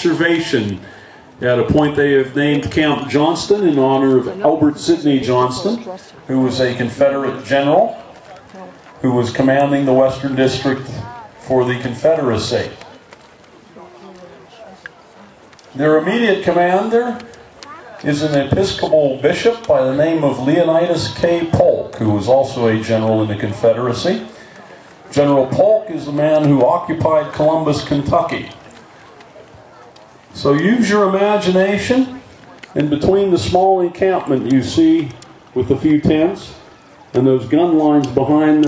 observation at a point they have named Camp Johnston in honor of Albert Sidney Johnston, who was a Confederate general who was commanding the Western District for the Confederacy. Their immediate commander is an Episcopal bishop by the name of Leonidas K. Polk, who was also a general in the Confederacy. General Polk is the man who occupied Columbus, Kentucky. So use your imagination. In between the small encampment you see with a few tents and those gun lines behind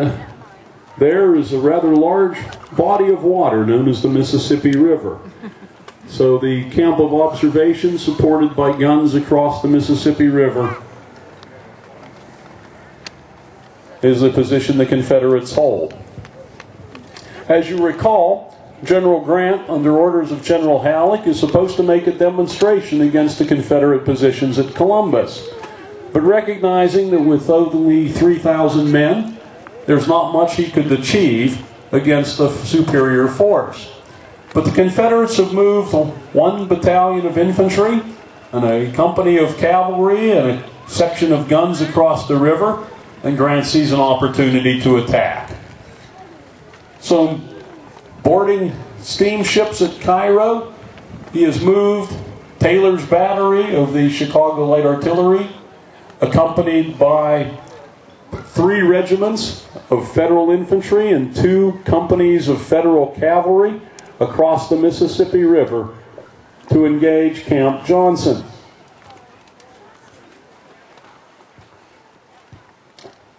there is a rather large body of water known as the Mississippi River. So the camp of observation, supported by guns across the Mississippi River, is the position the Confederates hold. As you recall, General Grant, under orders of General Halleck, is supposed to make a demonstration against the Confederate positions at Columbus. But recognizing that with only 3,000 men, there's not much he could achieve against a superior force. But the Confederates have moved 1 battalion of infantry and a company of cavalry and a section of guns across the river, and Grant sees an opportunity to attack. So, boarding steamships at Cairo, he has moved Taylor's battery of the Chicago Light Artillery, accompanied by 3 regiments of Federal infantry and 2 companies of Federal cavalry across the Mississippi River to engage Camp Johnson.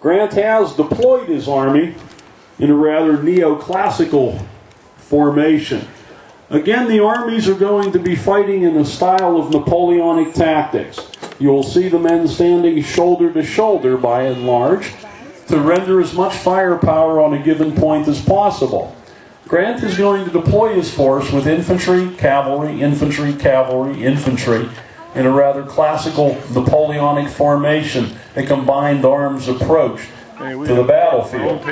Grant has deployed his army in a rather neoclassical formation. Again, the armies are going to be fighting in a style of Napoleonic tactics. You'll see the men standing shoulder to shoulder by and large to render as much firepower on a given point as possible. Grant is going to deploy his force with infantry, cavalry, infantry, cavalry, infantry in a rather classical Napoleonic formation, a combined arms approach to the battlefield.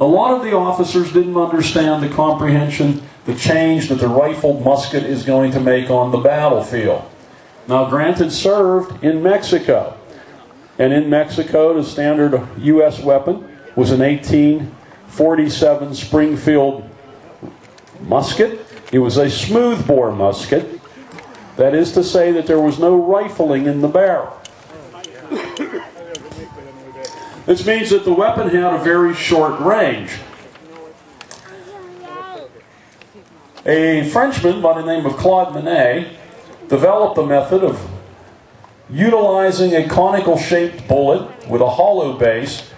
A lot of the officers didn't understand the comprehension, the change that the rifled musket is going to make on the battlefield. Now, Grant had served in Mexico, and in Mexico the standard U.S. weapon was an 1847 Springfield musket. It was a smoothbore musket. That is to say that there was no rifling in the barrel. This means that the weapon had a very short range. A Frenchman by the name of Claude Monet developed a method of utilizing a conical-shaped bullet with a hollow base,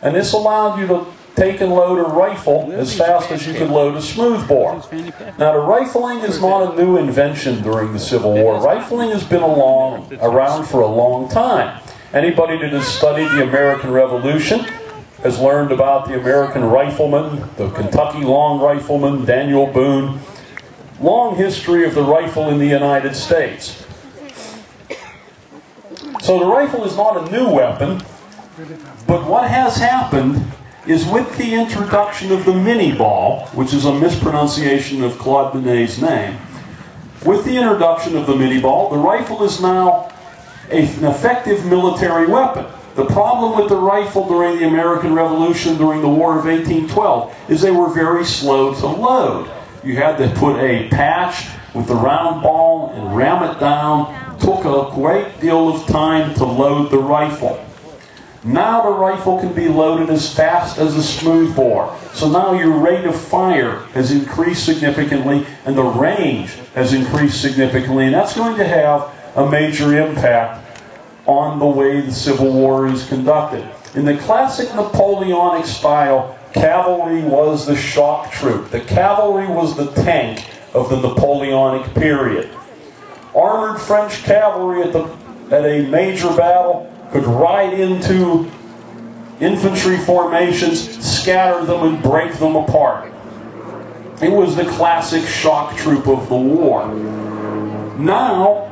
and this allowed you to take and load a rifle as fast as you could load a smoothbore. Now, the rifling is not a new invention during the Civil War. Rifling has been around for a long time. Anybody that has studied the American Revolution has learned about the American rifleman, the Kentucky long rifleman, Daniel Boone. Long history of the rifle in the United States. So the rifle is not a new weapon, but what has happened is with the introduction of the mini-ball, which is a mispronunciation of Claude Monet's name, with the introduction of the mini-ball, the rifle is now an effective military weapon. The problem with the rifle during the American Revolution, during the War of 1812, is they were very slow to load. You had to put a patch with the round ball and ram it down. Took a great deal of time to load the rifle. Now the rifle can be loaded as fast as a smoothbore. So now your rate of fire has increased significantly and the range has increased significantly, and that's going to have a major impact on the way the Civil War is conducted. In the classic Napoleonic style, cavalry was the shock troop. The cavalry was the tank of the Napoleonic period. Armored French cavalry at a major battle could ride into infantry formations, scatter them, and break them apart. It was the classic shock troop of the war. Now,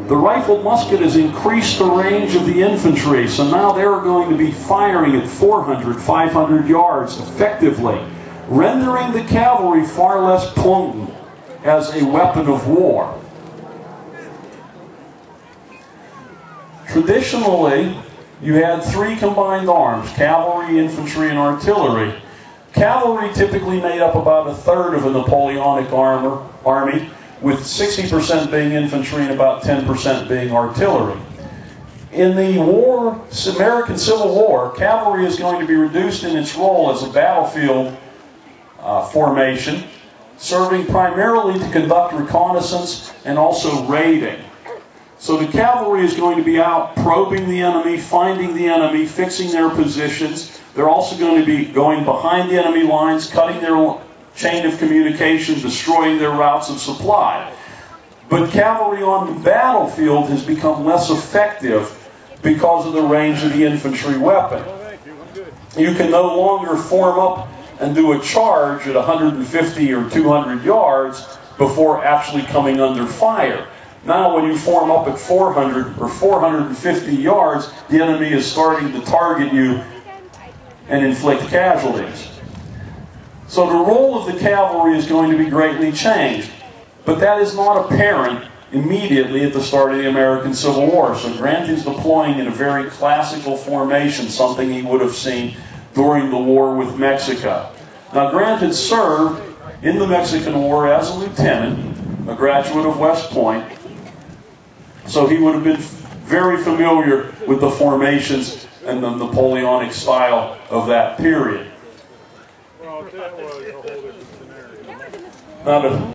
the rifled musket has increased the range of the infantry, so now they're going to be firing at 400, 500 yards effectively. rendering the cavalry far less potent as a weapon of war. Traditionally, you had three combined arms: cavalry, infantry, and artillery. Cavalry typically made up about a third of a Napoleonic army, with 60% being infantry and about 10% being artillery. In the American Civil War, cavalry is going to be reduced in its role as a battlefield formation, serving primarily to conduct reconnaissance and also raiding. So the cavalry is going to be out probing the enemy, finding the enemy, fixing their positions. They're also going to be going behind the enemy lines, cutting their chain of communication, destroying their routes of supply. But cavalry on the battlefield has become less effective because of the range of the infantry weapon. You can no longer form up and do a charge at 150 or 200 yards before actually coming under fire. Now when you form up at 400 or 450 yards, the enemy is starting to target you and inflict casualties. So the role of the cavalry is going to be greatly changed, but that is not apparent immediately at the start of the American Civil War. So Grant is deploying in a very classical formation, something he would have seen during the war with Mexico. Now Grant had served in the Mexican War as a lieutenant, a graduate of West Point, so he would have been very familiar with the formations and the Napoleonic style of that period. Now,